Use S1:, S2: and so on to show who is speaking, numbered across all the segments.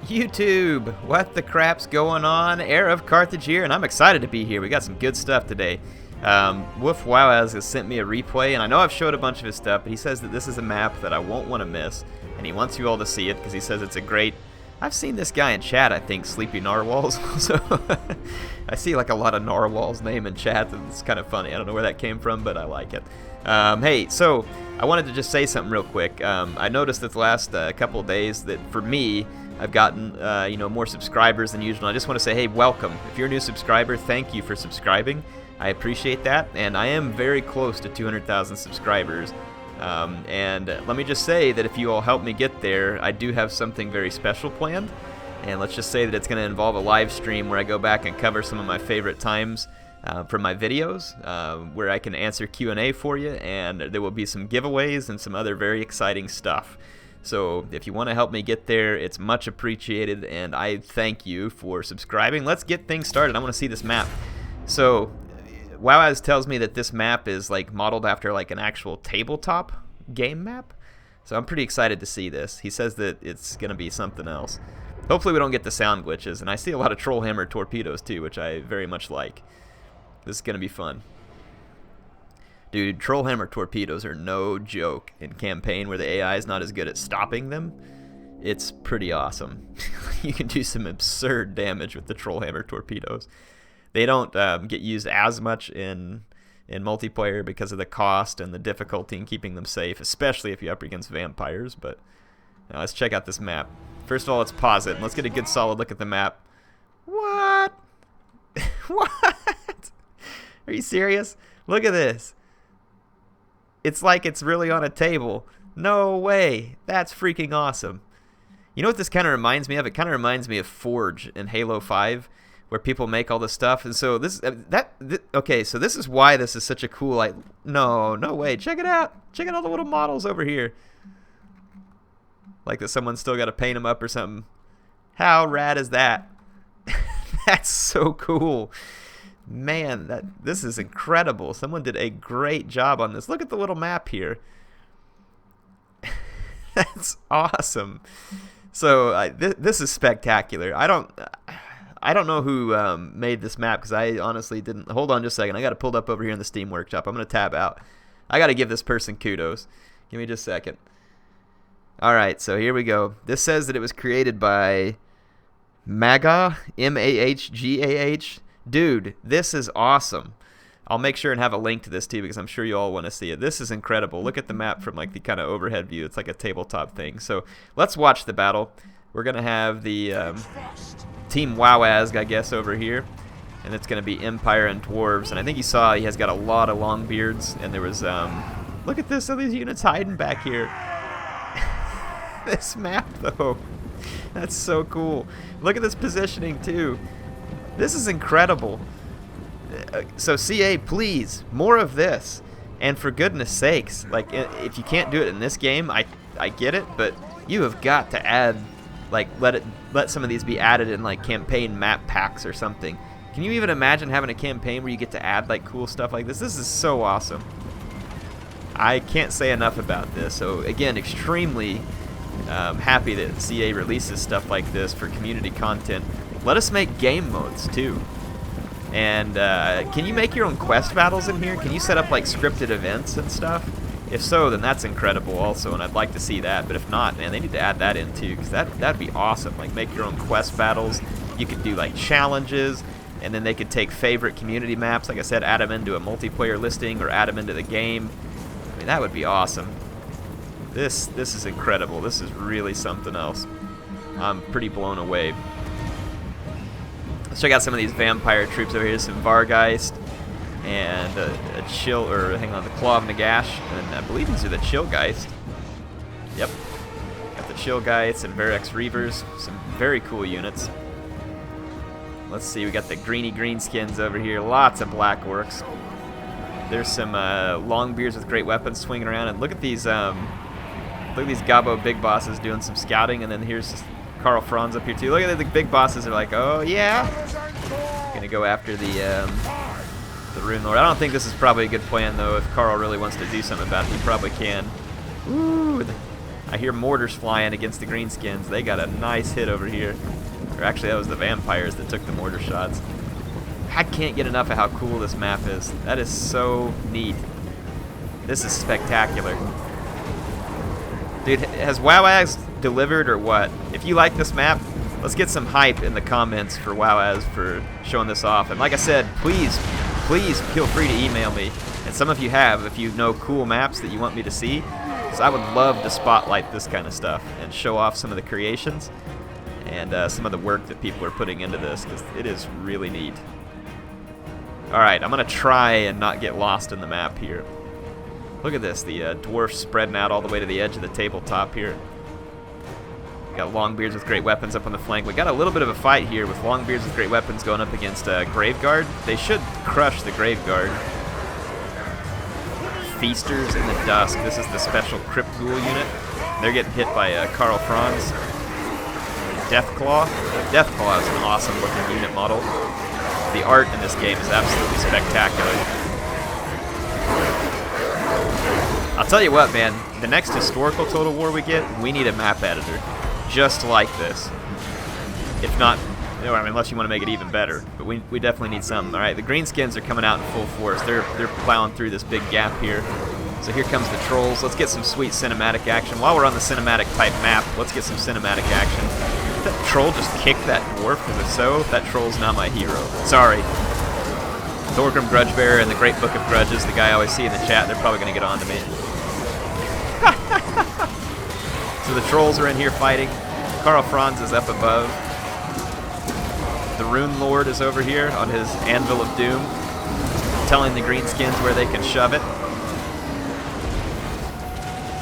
S1: YouTube, what the crap's going on? HeirofCarthage here, and I'm excited to be here. We got some good stuff today. Wolf Wowaz has sent me a replay, and I know I've showed a bunch of his stuff, but he says that this is a map that I won't want to miss, and he wants you all to see it because he says it's a great... I've seen this guy in chat, I think, Sleepy Narwhals, so I see like a lot of Narwhals name in chat, and it's kind of funny. I don't know where that came from, but I like it. Hey, so I wanted to just say something real quick. I noticed that the last couple of days that for me, I've gotten more subscribers than usual. I just want to say, hey, welcome. If you're a new subscriber, thank you for subscribing. I appreciate that, and I am very close to 200,000 subscribers. And let me just say that if you all help me get there, I do have something very special planned. And let's just say that it's going to involve a live stream where I go back and cover some of my favorite times from my videos, where I can answer Q&A for you, and there will be some giveaways and some other very exciting stuff. So if you want to help me get there, it's much appreciated, and I thank you for subscribing. Let's get things started. I want to see this map. So Wowaz tells me that this map is like modeled after like an actual tabletop game map. So I'm pretty excited to see this. He says that it's going to be something else. Hopefully we don't get the sound glitches, and I see a lot of Trollhammer torpedoes too, which I very much like. This is going to be fun. Dude, Trollhammer torpedoes are no joke in campaign where the AI is not as good at stopping them. It's pretty awesome. You can do some absurd damage with the Trollhammer torpedoes. They don't get used as much in multiplayer because of the cost and the difficulty in keeping them safe, especially if you're up against vampires. But let's check out this map. First of all, let's pause it and let's get a good solid look at the map. What? What? Are you serious? Look at this. It's like it's really on a table. No way. That's freaking awesome. You know what this kind of reminds me of? It kind of reminds me of Forge in Halo 5, where people make all this stuff. And so this, okay, so this is why this is such a cool, like, no way. Check it out. Check out all the little models over here. Like that someone's still got to paint them up or something. How rad is that? That's so cool. Man, this is incredible. Someone did a great job on this. Look at the little map here. That's awesome. So this is spectacular. I don't know who made this map because I honestly didn't. Hold on just a second. I got it pulled up over here in the Steam Workshop. I'm going to tab out. I got to give this person kudos. Give me just a second. All right, so here we go. This says that it was created by Magah, M-A-H-G-A-H. Dude, this is awesome. I'll make sure and have a link to this too because I'm sure you all want to see it. This is incredible. Look at the map from like the kind of overhead view. It's like a tabletop thing. So let's watch the battle. We're going to have the Team Wowaz, I guess, over here. And it's going to be Empire and Dwarves. And I think you saw he has got a lot of long beards. And there was, look at this, all these units hiding back here. This map, though. That's so cool. Look at this positioning, too. This is incredible. So CA, please, more of this. And for goodness sakes, like if you can't do it in this game, I get it, but you have got to add, like let some of these be added in like campaign map packs or something. Can you even imagine having a campaign where you get to add like cool stuff like this? This is so awesome. I can't say enough about this. So again, extremely happy that CA releases stuff like this for community content. Let us make game modes too. And can you make your own quest battles in here? Can you set up like scripted events and stuff? If so, then that's incredible also, and I'd like to see that. But if not, man, they need to add that in too, because that'd be awesome. Like make your own quest battles. You could do like challenges, and then they could take favorite community maps. Like I said, add them into a multiplayer listing or add them into the game. I mean, that would be awesome. This is incredible. This is really something else. I'm pretty blown away. Let's check out some of these vampire troops over here. Some Vargeist and the Claw of Nagash, and I believe these are the Chillgeist. Yep, got the Chillgeists and Verex Reavers. Some very cool units. Let's see, we got the greenskins over here. Lots of black orcs. There's some Longbeards with great weapons swinging around, and look at these Gabo big bosses doing some scouting, and then here's Karl Franz up here too. Look at the big bosses are like, oh yeah, gonna go after the Rune Lord. I don't think this is probably a good plan though. If Karl really wants to do something about it, he probably can. Ooh, I hear mortars flying against the greenskins. They got a nice hit over here. Or actually, that was the vampires that took the mortar shots. I can't get enough of how cool this map is. That is so neat. This is spectacular. Dude, has WoWaz delivered or what? If you like this map, let's get some hype in the comments for WoWaz for showing this off. And like I said, please feel free to email me. And some of you have, if you know cool maps that you want me to see. Because I would love to spotlight this kind of stuff and show off some of the creations and some of the work that people are putting into this, because it is really neat. Alright, I'm going to try and not get lost in the map here. Look at this, the dwarfs spreading out all the way to the edge of the tabletop here. We got Longbeards with great weapons up on the flank. We got a little bit of a fight here with Longbeards with great weapons going up against Graveguard. They should crush the Graveguard. Feasters in the Dusk. This is the special Crypt Ghoul unit. They're getting hit by Karl Franz. Deathclaw. Deathclaw is an awesome looking unit model. The art in this game is absolutely spectacular. I'll tell you what, man, the next historical Total War we get, we need a map editor just like this. If not, you know, I mean, unless you want to make it even better, but we definitely need something. All right, the greenskins are coming out in full force. They're plowing through this big gap here. So here comes the trolls. Let's get some sweet cinematic action. While we're on the cinematic type map, let's get some cinematic action. Did that troll just kick that dwarf? Because if so, that troll's not my hero. Sorry. Thorgrim Grudgebearer and the Great Book of Grudges, the guy I always see in the chat, they're probably going to get on to me. So the trolls are in here fighting. Karl Franz is up above. The Rune Lord is over here on his Anvil of Doom, telling the greenskins where they can shove it.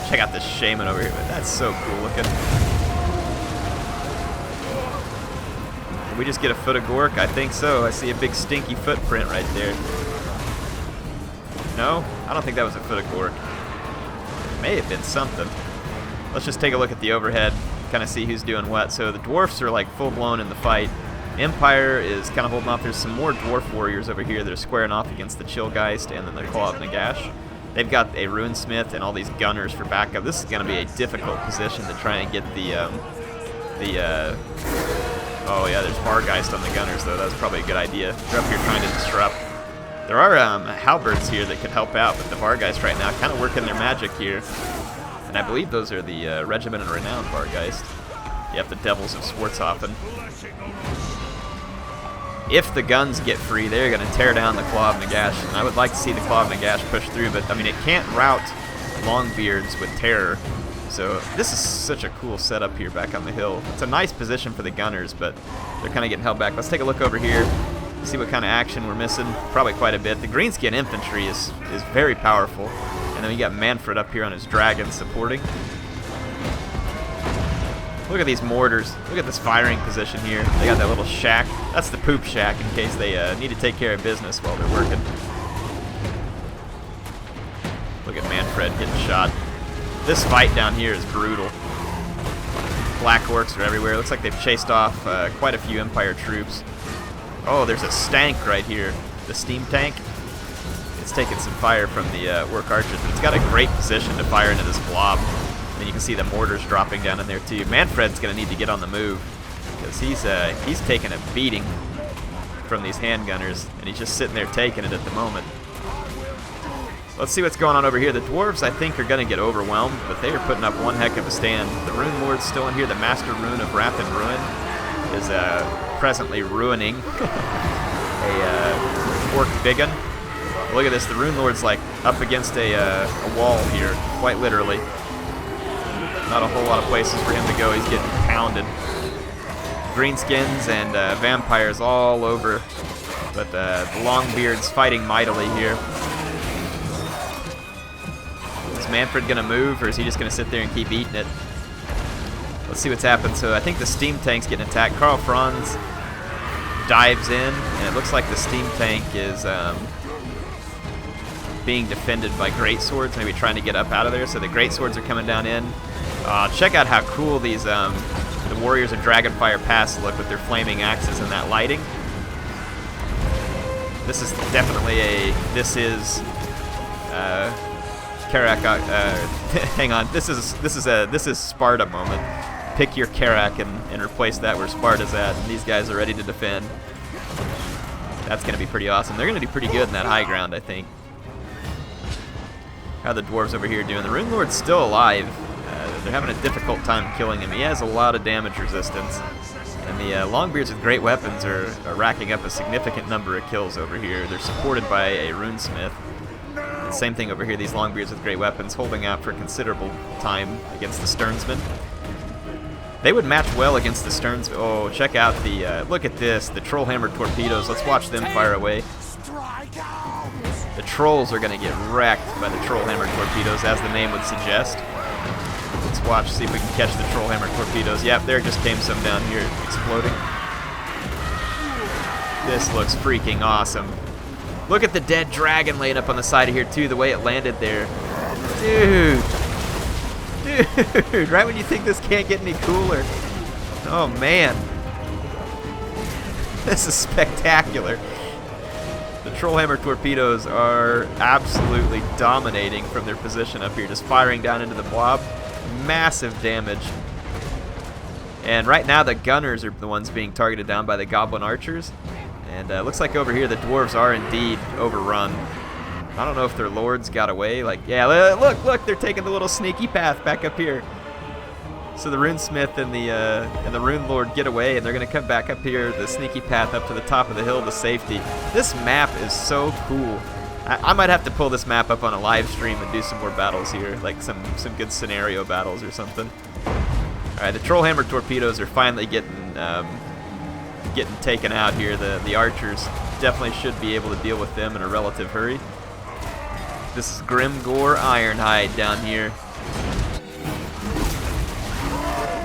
S1: Check out this shaman over here, but that's so cool looking. Did we just get a foot of Gork? I think so. I see a big stinky footprint right there. No? I don't think that was a foot of Gork. May have been something. Let's just take a look at the overhead, kind of see who's doing what. So the dwarfs are like full-blown in the fight. Empire is kind of holding off. There's some more dwarf warriors over here that are squaring off against the Chillgeist and then the Claw of Nagash. They've got a Runesmith and all these gunners for backup. This is going to be a difficult position to try and get oh yeah, there's Bargeist on the gunners though. That's probably a good idea. They're up here trying to disrupt. There are halberds here that could help out, but the Bargeist right now kind of working their magic here. And I believe those are the Regiment and Renown Bargeist. Yep, the Devils of Schwarzhofen. If the guns get free, they're going to tear down the Claw of Nagash. And I would like to see the Claw of Nagash push through, but I mean, it can't rout Longbeards with terror. So this is such a cool setup here back on the hill. It's a nice position for the gunners, but they're kind of getting held back. Let's take a look over here, see what kind of action we're missing. Probably quite a bit. The greenskin infantry is very powerful. And then we got Manfred up here on his dragon supporting. Look at these mortars. Look at this firing position here. They got that little shack. That's the poop shack in case they need to take care of business while they're working. Look at Manfred getting shot. This fight down here is brutal. Black orcs are everywhere. Looks like they've chased off quite a few Empire troops. Oh, there's a stank right here. The steam tank. It's taking some fire from the orc archers, but it's got a great position to fire into this blob. And you can see the mortars dropping down in there too. Manfred's going to need to get on the move because he's taking a beating from these handgunners, and he's just sitting there taking it at the moment. Let's see what's going on over here. The dwarves, I think, are going to get overwhelmed, but they are putting up one heck of a stand. The Rune Lord's still in here. The Master Rune of Wrath and Ruin is presently ruining a orc biggin. Look at this. The Rune Lord's like up against a wall here, quite literally. Not a whole lot of places for him to go. He's getting pounded. Greenskins and vampires all over, but the Longbeard's fighting mightily here. Is Manfred going to move, or is he just going to sit there and keep eating it? Let's see what's happened. So I think the steam tank's getting attacked. Karl Franz dives in, and it looks like the steam tank is being defended by greatswords, maybe trying to get up out of there. So the greatswords are coming down in. Check out how cool these the warriors of Dragonfire Pass look with their flaming axes and that lighting. This is definitely Karak. Hang on. This is Sparta moment. Pick your Karak and replace that where Sparta's at, and these guys are ready to defend. That's going to be pretty awesome. They're going to do pretty good in that high ground, I think. How are the dwarves over here doing? The Rune Lord's still alive. They're having a difficult time killing him. He has a lot of damage resistance. And the Longbeards with great weapons are racking up a significant number of kills over here. They're supported by a runesmith. And same thing over here, these Longbeards with great weapons holding out for considerable time against the Sternsmen. They would match well against the Sterns. Oh, check out the, look at this, the Trollhammer torpedoes. Let's watch them fire away. The trolls are going to get wrecked by the Trollhammer torpedoes, as the name would suggest. Let's watch, see if we can catch the Trollhammer torpedoes. Yep, there just came some down here exploding. This looks freaking awesome. Look at the dead dragon laying up on the side of here, too, the way it landed there. Dude. Dude, right when you think this can't get any cooler. Oh, man. This is spectacular. The Trollhammer torpedoes are absolutely dominating from their position up here, just firing down into the blob. Massive damage. And right now the gunners are the ones being targeted down by the goblin archers. And looks like over here the dwarves are indeed overrun. I don't know if their lords got away. Like, yeah, look, they're taking the little sneaky path back up here. So the runesmith and the rune lord get away, and they're gonna come back up here, the sneaky path up to the top of the hill to safety. This map is so cool. I might have to pull this map up on a live stream and do some more battles here, like some good scenario battles or something. All right, the Trollhammer torpedoes are finally getting taken out here. The archers definitely should be able to deal with them in a relative hurry. This is Grimgore Ironhide down here.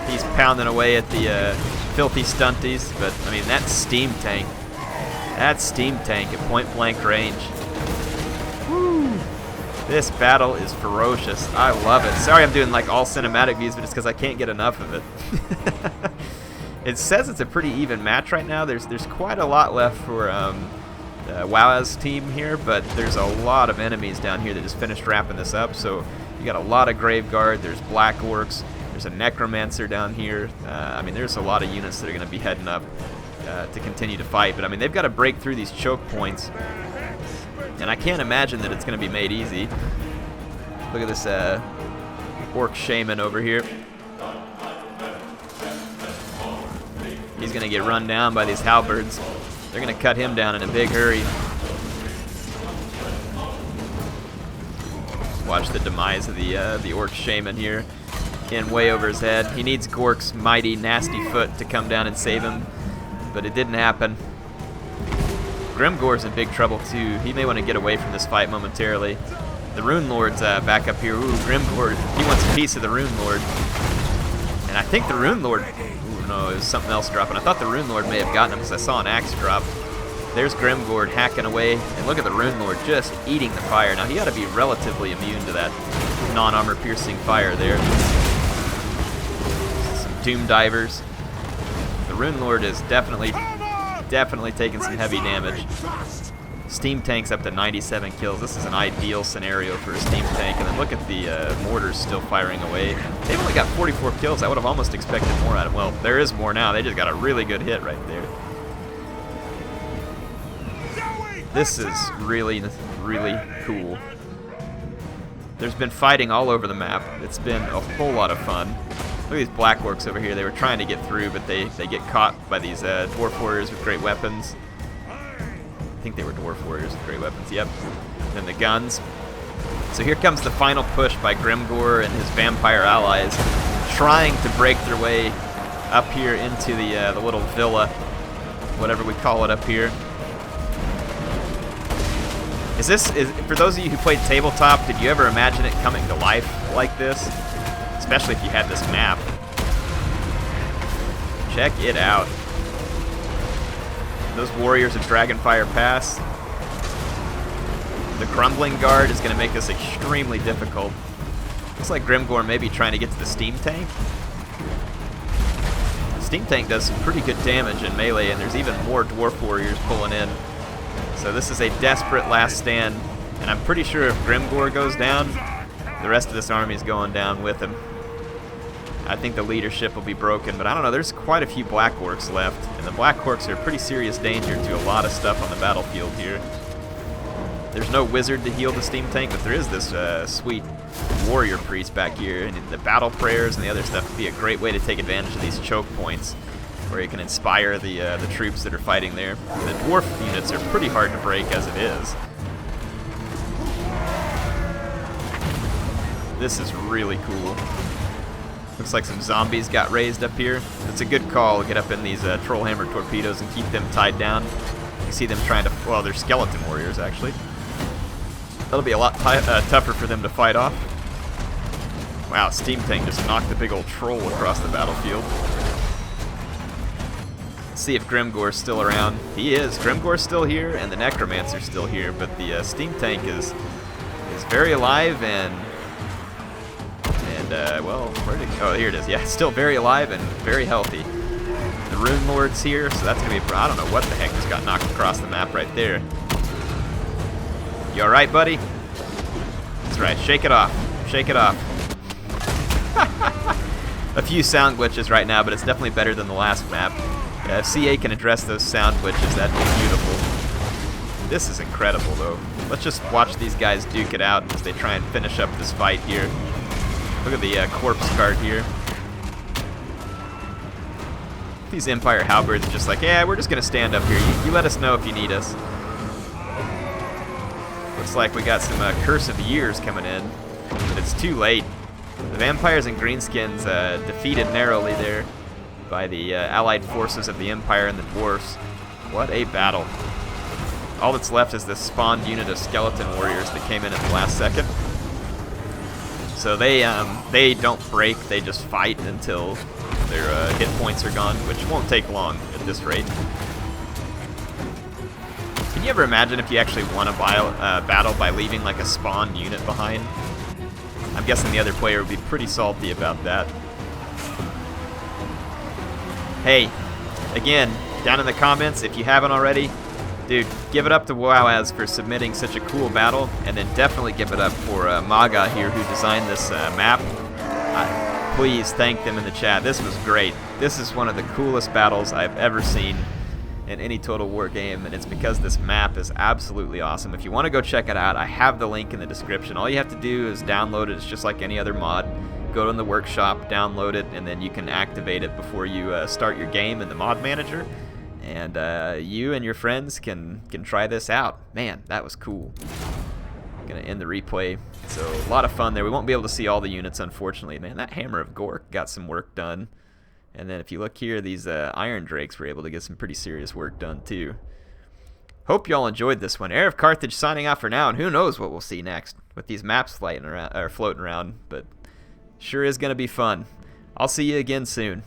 S1: He's pounding away at the filthy stunties, but I mean that's steam tank at point blank range. Woo! This battle is ferocious. I love it. Sorry I'm doing like all cinematic views, but it's because I can't get enough of it. It says it's a pretty even match right now. There's quite a lot left for WoW's team here, but there's a lot of enemies down here that just finished wrapping this up. So you got a lot of Graveguard. There's Black Orcs. There's a Necromancer down here. I mean, there's a lot of units that are going to be heading up to continue to fight. But I mean, they've got to break through these choke points, and I can't imagine that it's going to be made easy. Look at this Orc Shaman over here. He's going to get run down by these halberds. They're going to cut him down in a big hurry. Watch the demise of the Orc Shaman here. In way over his head. He needs Gork's mighty, nasty foot to come down and save him, but it didn't happen. Grimgore's in big trouble too. He may want to get away from this fight momentarily. The Rune Lord's back up here. Ooh, Grimgore, he wants a piece of the Rune Lord. And I think the Rune Lord... Ooh, no, it was something else dropping. I thought the Rune Lord may have gotten him because I saw an axe drop. There's Grimgore hacking away, and look at the Rune Lord just eating the fire. Now, he ought to be relatively immune to that non-armor piercing fire there. Doom Divers. The Rune Lord is definitely taking some heavy damage. Steam Tank's up to 97 kills. This is an ideal scenario for a Steam Tank. And then look at the mortars still firing away. They've only got 44 kills. I would have almost expected more out of them. Well, there is more now. They just got a really good hit right there. This is really, really cool. There's been fighting all over the map. It's been a whole lot of fun. Look at these Black Orcs over here. They were trying to get through, but they get caught by these Dwarf Warriors with great weapons. I think they were Dwarf Warriors with great weapons, yep. And then the guns. So here comes the final push by Grimgore and his vampire allies, trying to break their way up here into the little villa, whatever we call it up here. For those of you who played tabletop, did you ever imagine it coming to life like this? Especially if you had this map. Check it out. Those warriors of Dragonfire Pass. The Crumbling Guard is going to make this extremely difficult. Looks like Grimgore may be trying to get to the Steam Tank. The Steam Tank does some pretty good damage in melee, and there's even more Dwarf Warriors pulling in. So this is a desperate last stand, and I'm pretty sure if Grimgore goes down, The rest of this army is going down with him. I think the leadership will be broken, but I don't know. There's quite a few Black Orcs left, and the Black Orcs are a pretty serious danger to a lot of stuff on the battlefield here. There's no wizard to heal the steam tank, but there is this sweet warrior priest back here, and the battle prayers and the other stuff would be a great way to take advantage of these choke points, where you can inspire the troops that are fighting there. The dwarf units are pretty hard to break as it is. This is really cool. Looks like some zombies got raised up here. It's a good call to get up in these troll hammer torpedoes and keep them tied down. You see them trying to, well, they're skeleton warriors actually. That'll be a lot tougher for them to fight off. Wow, steam tank just knocked the big old troll across the battlefield. Let's see if Grimgore's still around. He is. Grimgore's still here, and the necromancer's still here, but the steam tank is very alive and well, where did it go? Oh, here it is. Yeah, it's still very alive and very healthy. The Rune Lord's here, so that's gonna be I don't know what the heck just got knocked across the map right there. You alright, buddy? That's right, shake it off. Shake it off. A few sound glitches right now, but it's definitely better than the last map. If CA can address those sound glitches, that'd be beautiful. This is incredible, though. Let's just watch these guys duke it out as they try and finish up this fight here. Look at the corpse cart here. These Empire halberds are just like, yeah, we're just going to stand up here. You let us know if you need us. Looks like we got some Curse of Years coming in, but it's too late. The vampires and greenskins defeated narrowly there by the allied forces of the Empire and the dwarfs. What a battle. All that's left is this spawned unit of skeleton warriors that came in at the last second. So they don't break, they just fight until their hit points are gone, which won't take long at this rate. Can you ever imagine if you actually won a battle by leaving like a spawned unit behind? I'm guessing the other player would be pretty salty about that. Hey, again, down in the comments, if you haven't already, dude, give it up to Wowaz for submitting such a cool battle, and then definitely give it up for Maga here who designed this map. Please thank them in the chat. This was great. This is one of the coolest battles I've ever seen in any Total War game, and it's because this map is absolutely awesome. If you want to go check it out, I have the link in the description. All you have to do is download it. It's just like any other mod. Go in the workshop, download it, and then you can activate it before you start your game in the mod manager. And you and your friends can try this out. Man, that was cool. I'm gonna end the replay. So a lot of fun there. We won't be able to see all the units, unfortunately. Man, that Hammer of Gork got some work done. And then if you look here, these Iron Drakes were able to get some pretty serious work done too. Hope y'all enjoyed this one. HeirofCarthage signing out for now, and who knows what we'll see next with these maps floating around. But sure is gonna be fun. I'll see you again soon.